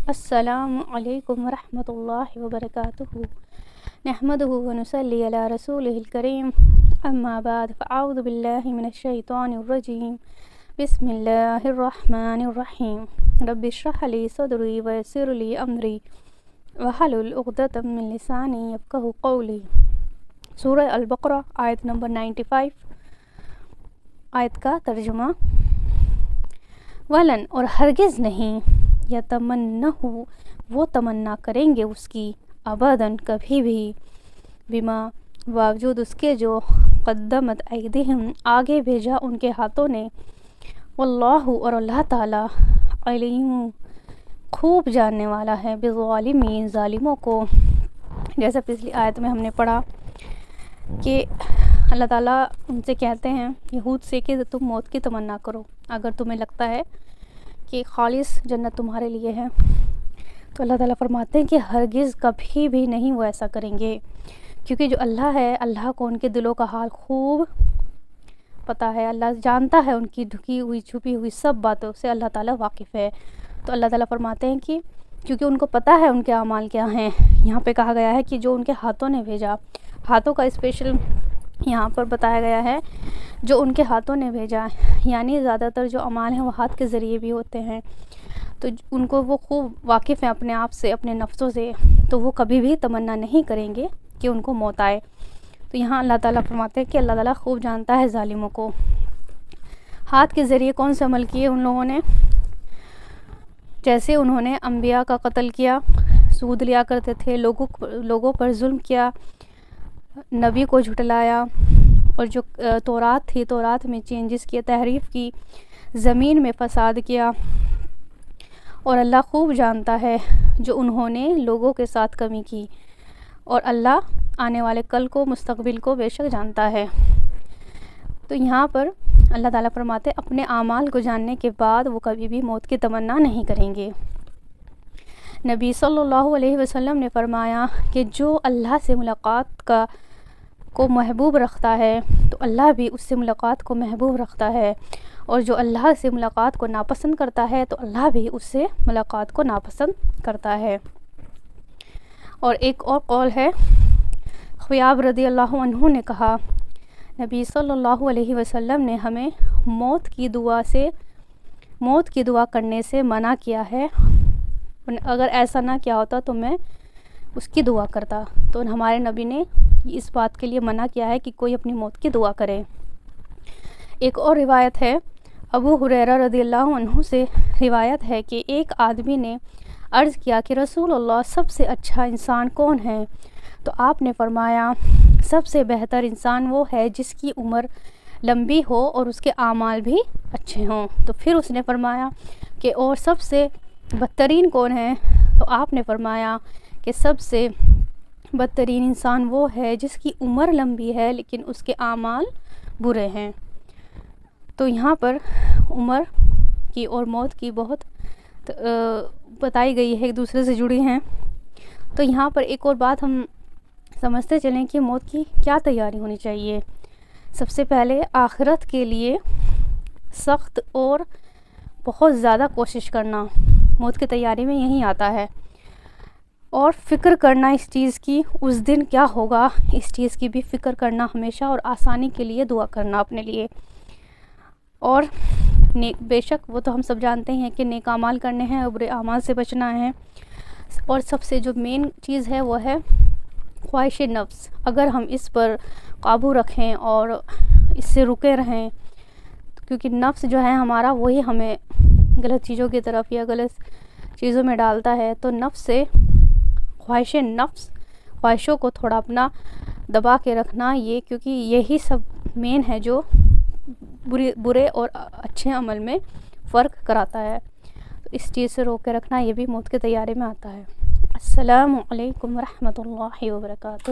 السلام علیکم ورحمۃ اللہ وبرکاتہ نحمدہ ونصلی علی رسولہ الکریم اما بعد فاعوذ باللہ من الشیطان الرجیم بسم اللہ الرحمن الرحیم رب اشرح لی صدری ویسر لی امری واحلل عقدۃ من لسانی یفقہوا قولی۔ سورہ البقرہ آیت نمبر 95، آیت کا ترجمہ۔ ولن اور ہرگز نہیں، یتمنہ وہ تمنا کریں گے اس کی، ابداً کبھی بھی، بما باوجود اس کے جو قدمت ایدیہم آگے بھیجا ان کے ہاتھوں نے، واللہ اور اللہ تعالیٰ علیم خوب جاننے والا ہے، بالظالمین ظالموں کو۔ جیسا پچھلی آیت میں ہم نے پڑھا کہ اللہ تعالیٰ ان سے کہتے ہیں یہود سے کہ تم موت کی تمنا کرو اگر تمہیں لگتا ہے کہ خالص جنت تمہارے لیے ہے، تو اللہ تعالیٰ فرماتے ہیں کہ ہرگز کبھی بھی نہیں وہ ایسا کریں گے، کیونکہ جو اللہ ہے، اللہ کو ان کے دلوں کا حال خوب پتہ ہے، اللہ جانتا ہے ان کی ڈھکی ہوئی چھپی ہوئی سب باتوں سے اللہ تعالیٰ واقف ہے۔ تو اللہ تعالیٰ فرماتے ہیں کہ کیونکہ ان کو پتہ ہے ان کے اعمال کیا ہیں، یہاں پہ کہا گیا ہے کہ جو ان کے ہاتھوں نے بھیجا، ہاتھوں کا اسپیشل یہاں پر بتایا گیا ہے، جو ان کے ہاتھوں نے بھیجا، یعنی زیادہ تر جو اعمال ہیں وہ ہاتھ کے ذریعے بھی ہوتے ہیں، تو ان کو وہ خوب واقف ہیں اپنے آپ سے، اپنے نفسوں سے، تو وہ کبھی بھی تمنا نہیں کریں گے کہ ان کو موت آئے۔ تو یہاں اللہ تعالیٰ فرماتے ہیں کہ اللہ تعالیٰ خوب جانتا ہے ظالموں کو۔ ہاتھ کے ذریعے کون سے عمل کیے ان لوگوں نے؟ جیسے انہوں نے انبیاء کا قتل کیا، سود لیا کرتے تھے، لوگوں پر ظلم کیا، نبی کو جھٹلایا، اور جو تورات تھی، تورات میں چینجز کیے، تحریف کی، زمین میں فساد کیا، اور اللہ خوب جانتا ہے جو انہوں نے لوگوں کے ساتھ کمی کی، اور اللہ آنے والے کل کو، مستقبل کو بے شک جانتا ہے۔ تو یہاں پر اللہ تعالیٰ فرماتے ہیں اپنے اعمال کو جاننے کے بعد وہ کبھی بھی موت کی تمنا نہیں کریں گے۔ نبی صلی اللہ علیہ وسلم نے فرمایا کہ جو اللہ سے ملاقات کو محبوب رکھتا ہے تو اللہ بھی اس سے ملاقات کو محبوب رکھتا ہے، اور جو اللہ سے ملاقات کو ناپسند کرتا ہے تو اللہ بھی اس سے ملاقات کو ناپسند کرتا ہے۔ اور ایک اور قول ہے، خیاب رضی اللہ عنہ نے کہا نبی صلی اللہ علیہ وسلم نے ہمیں موت کی دعا کرنے سے منع کیا ہے، اگر ایسا نہ کیا ہوتا تو میں اس کی دعا کرتا۔ تو ہمارے نبی نے اس بات کے لیے منع کیا ہے کہ کوئی اپنی موت کی دعا کرے۔ ایک اور روایت ہے، ابو ہریرہ رضی اللہ عنہ سے روایت ہے کہ ایک آدمی نے عرض کیا کہ رسول اللہ سب سے اچھا انسان کون ہے؟ تو آپ نے فرمایا سب سے بہتر انسان وہ ہے جس کی عمر لمبی ہو اور اس کے اعمال بھی اچھے ہوں۔ تو پھر اس نے فرمایا کہ اور سب سے بدترین کون ہے؟ تو آپ نے فرمایا کہ سب سے بدترین انسان وہ ہے جس کی عمر لمبی ہے لیکن اس کے اعمال برے ہیں۔ تو یہاں پر عمر کی اور موت کی بہت بتائی گئی ہے، ایک دوسرے سے جڑی ہیں۔ تو یہاں پر ایک اور بات ہم سمجھتے چلیں کہ موت کی کیا تیاری ہونی چاہیے۔ سب سے پہلے آخرت کے لیے سخت اور بہت زیادہ کوشش کرنا موت کی تیاری میں یہی آتا ہے، اور فکر کرنا اس چیز کی، اس دن کیا ہوگا اس چیز کی بھی فکر کرنا ہمیشہ، اور آسانی کے لیے دعا کرنا اپنے لیے۔ اور بے شک وہ تو ہم سب جانتے ہیں کہ نیک اعمال کرنے ہیں اور برے اعمال سے بچنا ہے، اور سب سے جو مین چیز ہے وہ ہے خواہش نفس۔ اگر ہم اس پر قابو رکھیں اور اس سے رکے رہیں، کیونکہ نفس جو ہے ہمارا وہی ہمیں غلط چیزوں کی طرف یا غلط چیزوں میں ڈالتا ہے، تو نفس سے خواہشوں کو تھوڑا اپنا دبا کے رکھنا، یہ کیونکہ یہی سب مین ہے جو برے اور اچھے عمل میں فرق کراتا ہے، تو اس چیز سے روک کے رکھنا یہ بھی موت کی تیاری میں آتا ہے۔ السلام علیکم ورحمۃ اللہ وبرکاتہ۔